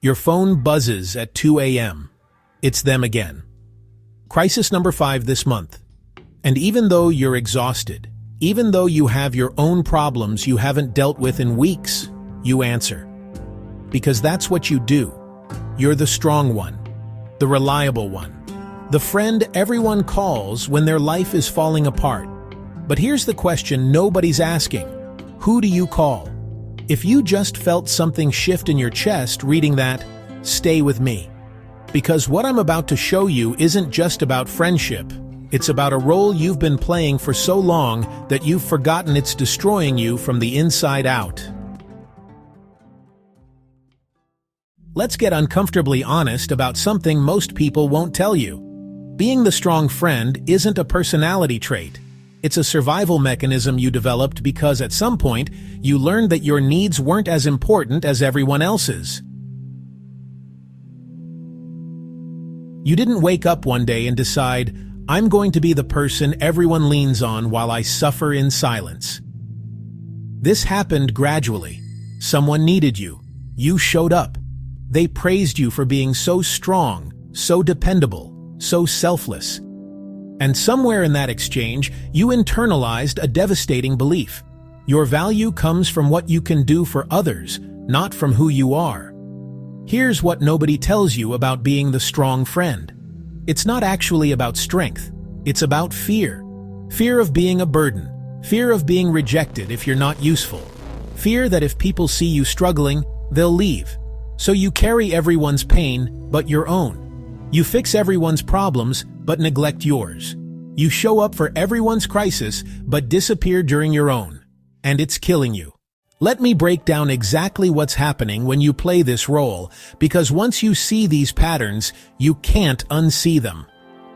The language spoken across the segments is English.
Your phone buzzes at 2 a.m. It's them again. Crisis number 5 this month. And even though you're exhausted, even though you have your own problems you haven't dealt with in weeks, you answer. Because that's what you do. You're the strong one, the reliable one, the friend everyone calls when their life is falling apart. But here's the question nobody's asking. Who do you call? If you just felt something shift in your chest reading that, stay with me. Because what I'm about to show you isn't just about friendship. It's about a role you've been playing for so long that you've forgotten it's destroying you from the inside out. Let's get uncomfortably honest about something most people won't tell you. Being the strong friend isn't a personality trait. It's a survival mechanism you developed because at some point you learned that your needs weren't as important as everyone else's. You didn't wake up one day and decide, I'm going to be the person everyone leans on while I suffer in silence. This happened gradually. Someone needed you. You showed up. They praised you for being so strong, so dependable, so selfless. And somewhere in that exchange, you internalized a devastating belief. Your value comes from what you can do for others, not from who you are. Here's what nobody tells you about being the strong friend. It's not actually about strength. It's about fear. Fear of being a burden. Fear of being rejected if you're not useful. Fear that if people see you struggling, they'll leave. So you carry everyone's pain, but your own. You fix everyone's problems, but neglect yours. You show up for everyone's crisis, but disappear during your own. And it's killing you. Let me break down exactly what's happening when you play this role, because once you see these patterns, you can't unsee them.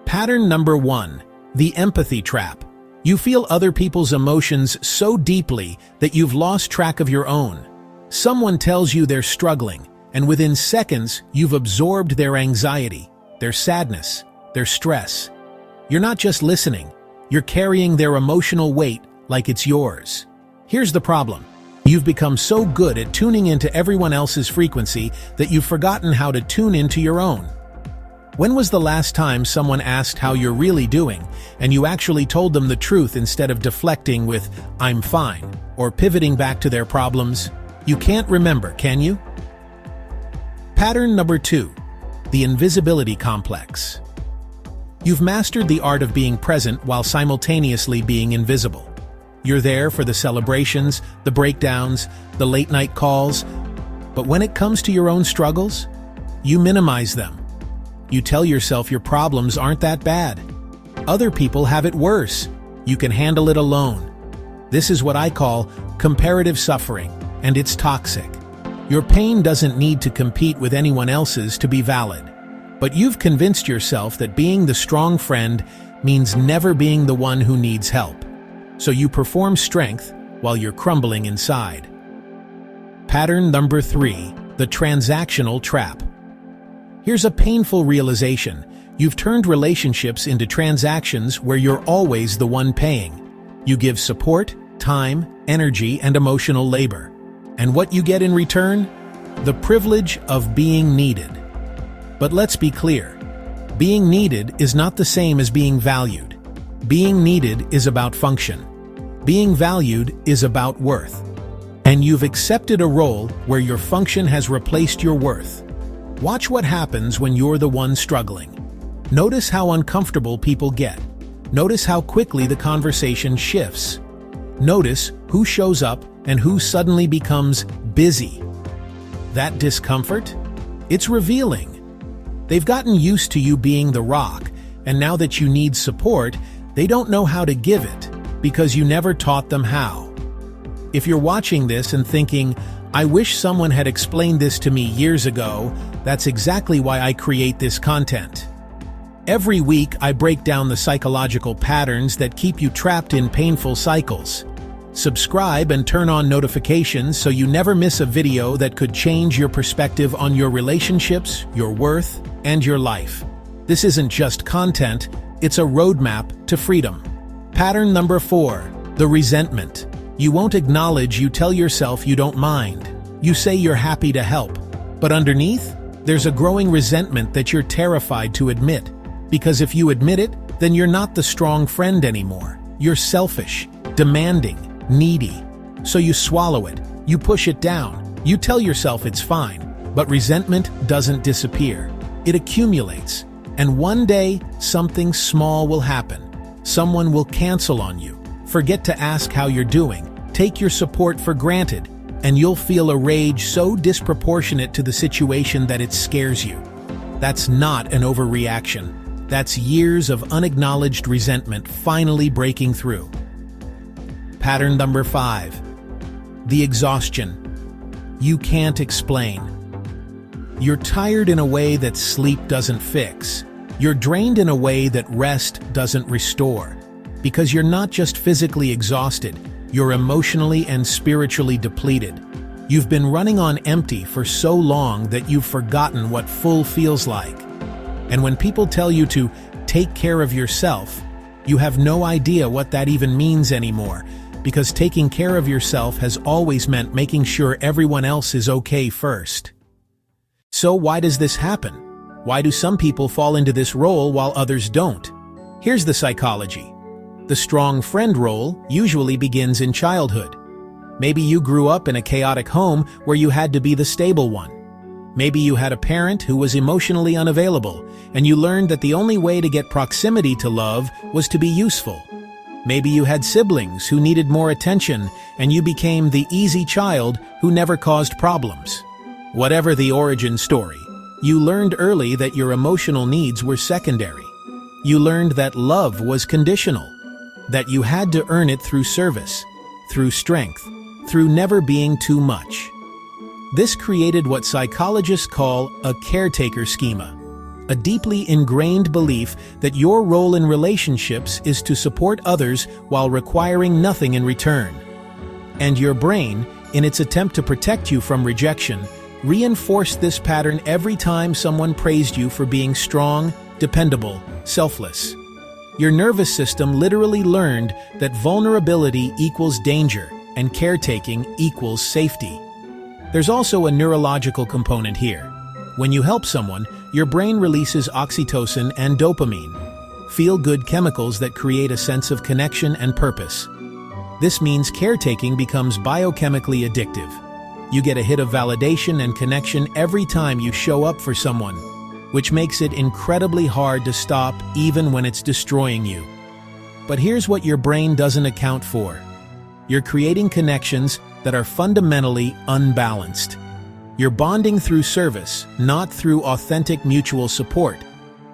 Pattern number 1, the empathy trap. You feel other people's emotions so deeply that you've lost track of your own. Someone tells you they're struggling, and within seconds, you've absorbed their anxiety, their sadness, their stress. You're not just listening, you're carrying their emotional weight like it's yours. Here's the problem. You've become so good at tuning into everyone else's frequency that you've forgotten how to tune into your own. When was the last time someone asked how you're really doing, and you actually told them the truth instead of deflecting with, "I'm fine," or pivoting back to their problems? You can't remember, can you? Pattern number 2, the invisibility complex. You've mastered the art of being present while simultaneously being invisible. You're there for the celebrations, the breakdowns, the late-night calls, but when it comes to your own struggles, you minimize them. You tell yourself your problems aren't that bad. Other people have it worse. You can handle it alone. This is what I call comparative suffering, and it's toxic. Your pain doesn't need to compete with anyone else's to be valid. But you've convinced yourself that being the strong friend means never being the one who needs help. So you perform strength while you're crumbling inside. Pattern number 3, the transactional trap. Here's a painful realization. You've turned relationships into transactions where you're always the one paying. You give support, time, energy, and emotional labor. And what you get in return? The privilege of being needed. But let's be clear. Being needed is not the same as being valued. Being needed is about function. Being valued is about worth. And you've accepted a role where your function has replaced your worth. Watch what happens when you're the one struggling. Notice how uncomfortable people get. Notice how quickly the conversation shifts. Notice who shows up and who suddenly becomes busy. That discomfort? It's revealing. They've gotten used to you being the rock, and now that you need support, they don't know how to give it, because you never taught them how. If you're watching this and thinking, I wish someone had explained this to me years ago, that's exactly why I create this content. Every week, I break down the psychological patterns that keep you trapped in painful cycles. Subscribe and turn on notifications so you never miss a video that could change your perspective on your relationships, your worth, and your life. This isn't just content, it's a roadmap to freedom. Pattern number 4, the resentment. You won't acknowledge, you tell yourself you don't mind. You say you're happy to help. But underneath, there's a growing resentment that you're terrified to admit. Because if you admit it, then you're not the strong friend anymore. You're selfish, demanding, needy. So you swallow it, you push it down, you tell yourself it's fine. But resentment doesn't disappear. It accumulates. And one day, something small will happen. Someone will cancel on you, forget to ask how you're doing, take your support for granted, and you'll feel a rage so disproportionate to the situation that it scares you. That's not an overreaction. That's years of unacknowledged resentment finally breaking through. Pattern number 5. The exhaustion. You can't explain. You're tired in a way that sleep doesn't fix. You're drained in a way that rest doesn't restore. Because you're not just physically exhausted, you're emotionally and spiritually depleted. You've been running on empty for so long that you've forgotten what full feels like. And when people tell you to take care of yourself, you have no idea what that even means anymore, because taking care of yourself has always meant making sure everyone else is okay first. So why does this happen? Why do some people fall into this role while others don't? Here's the psychology. The strong friend role usually begins in childhood. Maybe you grew up in a chaotic home where you had to be the stable one. Maybe you had a parent who was emotionally unavailable, and you learned that the only way to get proximity to love was to be useful. Maybe you had siblings who needed more attention, and you became the easy child who never caused problems. Whatever the origin story, you learned early that your emotional needs were secondary. You learned that love was conditional, that you had to earn it through service, through strength, through never being too much. This created what psychologists call a caretaker schema, a deeply ingrained belief that your role in relationships is to support others while requiring nothing in return. And your brain, in its attempt to protect you from rejection, reinforced this pattern every time someone praised you for being strong, dependable, selfless. Your nervous system literally learned that vulnerability equals danger and caretaking equals safety. There's also a neurological component here. When you help someone, your brain releases oxytocin and dopamine, feel-good chemicals that create a sense of connection and purpose. This means caretaking becomes biochemically addictive. You get a hit of validation and connection every time you show up for someone, which makes it incredibly hard to stop even when it's destroying you. But here's what your brain doesn't account for. You're creating connections that are fundamentally unbalanced. You're bonding through service, not through authentic mutual support.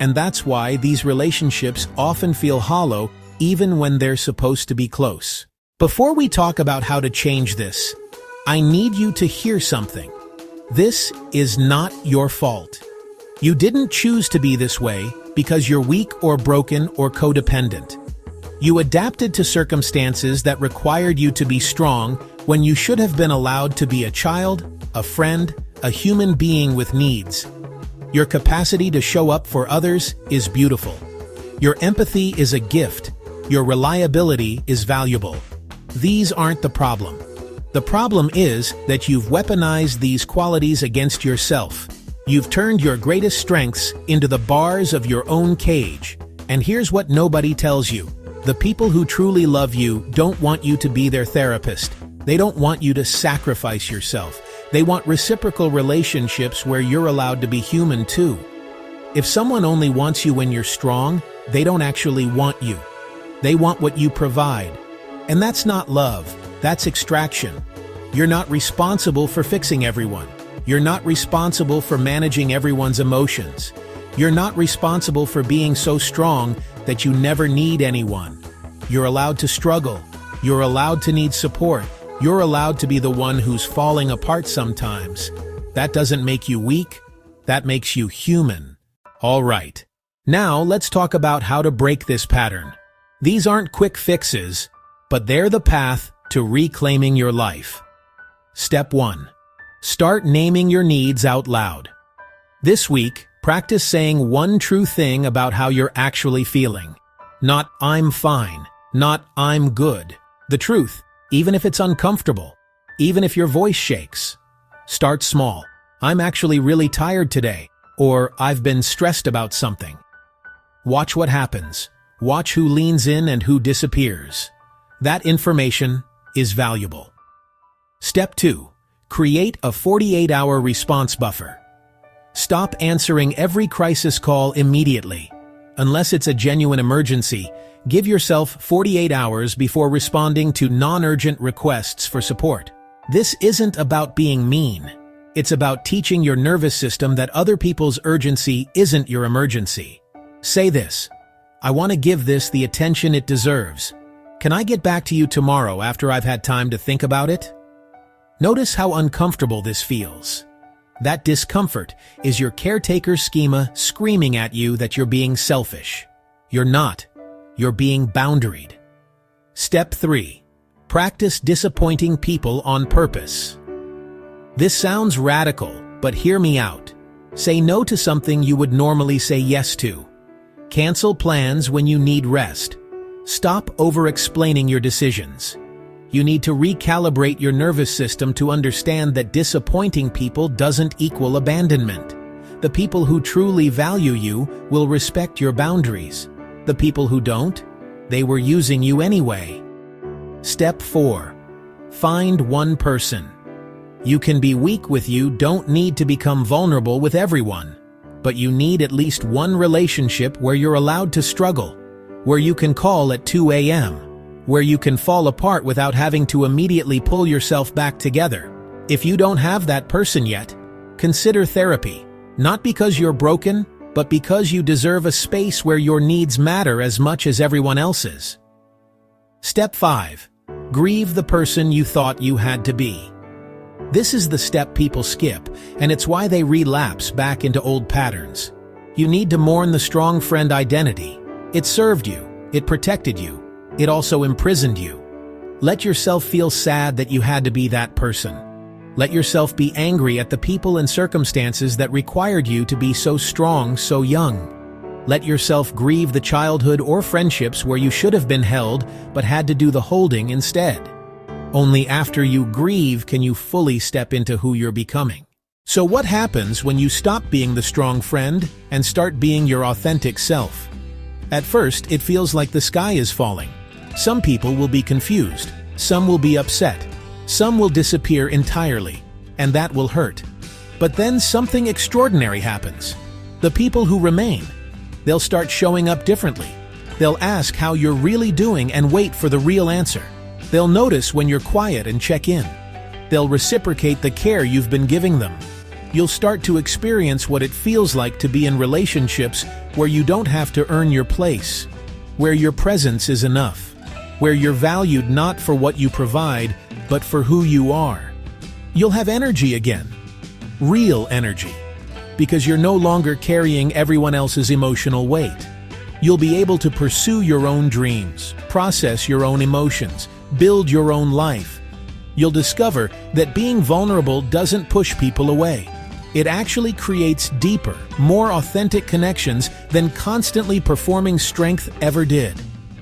And that's why these relationships often feel hollow even when they're supposed to be close. Before we talk about how to change this, I need you to hear something. This is not your fault. You didn't choose to be this way because you're weak or broken or codependent. You adapted to circumstances that required you to be strong when you should have been allowed to be a child, a friend, a human being with needs. Your capacity to show up for others is beautiful. Your empathy is a gift. Your reliability is valuable. These aren't the problem. The problem is that you've weaponized these qualities against yourself. You've turned your greatest strengths into the bars of your own cage. And here's what nobody tells you. The people who truly love you don't want you to be their therapist. They don't want you to sacrifice yourself. They want reciprocal relationships where you're allowed to be human too. If someone only wants you when you're strong, they don't actually want you. They want what you provide. And that's not love. That's extraction. You're not responsible for fixing everyone. You're not responsible for managing everyone's emotions. You're not responsible for being so strong that you never need anyone. You're allowed to struggle. You're allowed to need support. You're allowed to be the one who's falling apart sometimes. That doesn't make you weak. That makes you human. All right. Now let's talk about how to break this pattern. These aren't quick fixes, but they're the path to reclaiming your life. Step 1. Start naming your needs out loud. This week, practice saying one true thing about how you're actually feeling. Not "I'm fine," not "I'm good." The truth, even if it's uncomfortable, even if your voice shakes. Start small. I'm actually really tired today, or I've been stressed about something. Watch what happens. Watch who leans in and who disappears. That information is valuable. Step 2. Create a 48-hour response buffer. Stop answering every crisis call immediately. Unless it's a genuine emergency, give yourself 48 hours before responding to non-urgent requests for support. This isn't about being mean. It's about teaching your nervous system that other people's urgency isn't your emergency. Say this: I want to give this the attention it deserves. Can I get back to you tomorrow after I've had time to think about it? Notice how uncomfortable this feels. That discomfort is your caretaker schema screaming at you that you're being selfish. You're not. You're being boundaried. Step 3. Practice disappointing people on purpose. This sounds radical, but hear me out. Say no to something you would normally say yes to. Cancel plans when you need rest. Stop over-explaining your decisions. You need to recalibrate your nervous system to understand that disappointing people doesn't equal abandonment. The people who truly value you will respect your boundaries. The people who don't, they were using you anyway. Step 4. Find one person. You can be weak with you don't need to become vulnerable with everyone. But you need at least one relationship where you're allowed to struggle, where you can call at 2 a.m., where you can fall apart without having to immediately pull yourself back together. If you don't have that person yet, consider therapy, not because you're broken, but because you deserve a space where your needs matter as much as everyone else's. Step 5. Grieve the person you thought you had to be. This is the step people skip, and it's why they relapse back into old patterns. You need to mourn the strong friend identity. It served you, it protected you, it also imprisoned you. Let yourself feel sad that you had to be that person. Let yourself be angry at the people and circumstances that required you to be so strong so young. Let yourself grieve the childhood or friendships where you should have been held but had to do the holding instead. Only after you grieve can you fully step into who you're becoming. So what happens when you stop being the strong friend and start being your authentic self? At first, it feels like the sky is falling. Some people will be confused, some will be upset, some will disappear entirely, and that will hurt. But then something extraordinary happens. The people who remain, they'll start showing up differently. They'll ask how you're really doing and wait for the real answer. They'll notice when you're quiet and check in. They'll reciprocate the care you've been giving them. You'll start to experience what it feels like to be in relationships where you don't have to earn your place, where your presence is enough, where you're valued not for what you provide, but for who you are. You'll have energy again, real energy, because you're no longer carrying everyone else's emotional weight. You'll be able to pursue your own dreams, process your own emotions, build your own life. You'll discover that being vulnerable doesn't push people away. It actually creates deeper, more authentic connections than constantly performing strength ever did.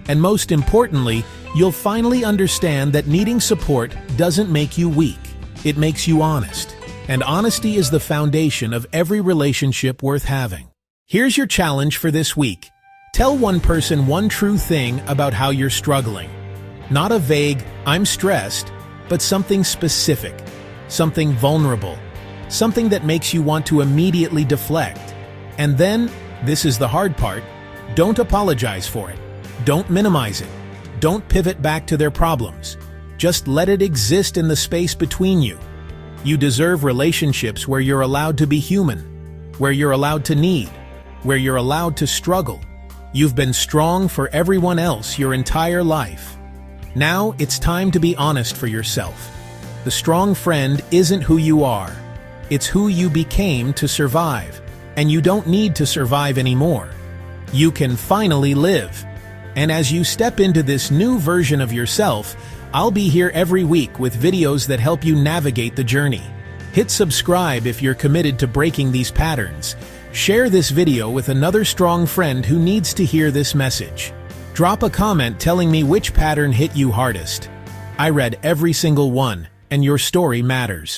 And most importantly, you'll finally understand that needing support doesn't make you weak. It makes you honest. And honesty is the foundation of every relationship worth having. Here's your challenge for this week. Tell one person one true thing about how you're struggling. Not a vague, "I'm stressed," but something specific, something vulnerable, something that makes you want to immediately deflect. And then, this is the hard part, don't apologize for it. Don't minimize it. Don't pivot back to their problems. Just let it exist in the space between you. You deserve relationships where you're allowed to be human, where you're allowed to need, where you're allowed to struggle. You've been strong for everyone else your entire life. Now it's time to be honest for yourself. The strong friend isn't who you are. It's who you became to survive, and you don't need to survive anymore. You can finally live. And as you step into this new version of yourself, I'll be here every week with videos that help you navigate the journey. Hit subscribe if you're committed to breaking these patterns. Share this video with another strong friend who needs to hear this message. Drop a comment telling me which pattern hit you hardest. I read every single one, and your story matters.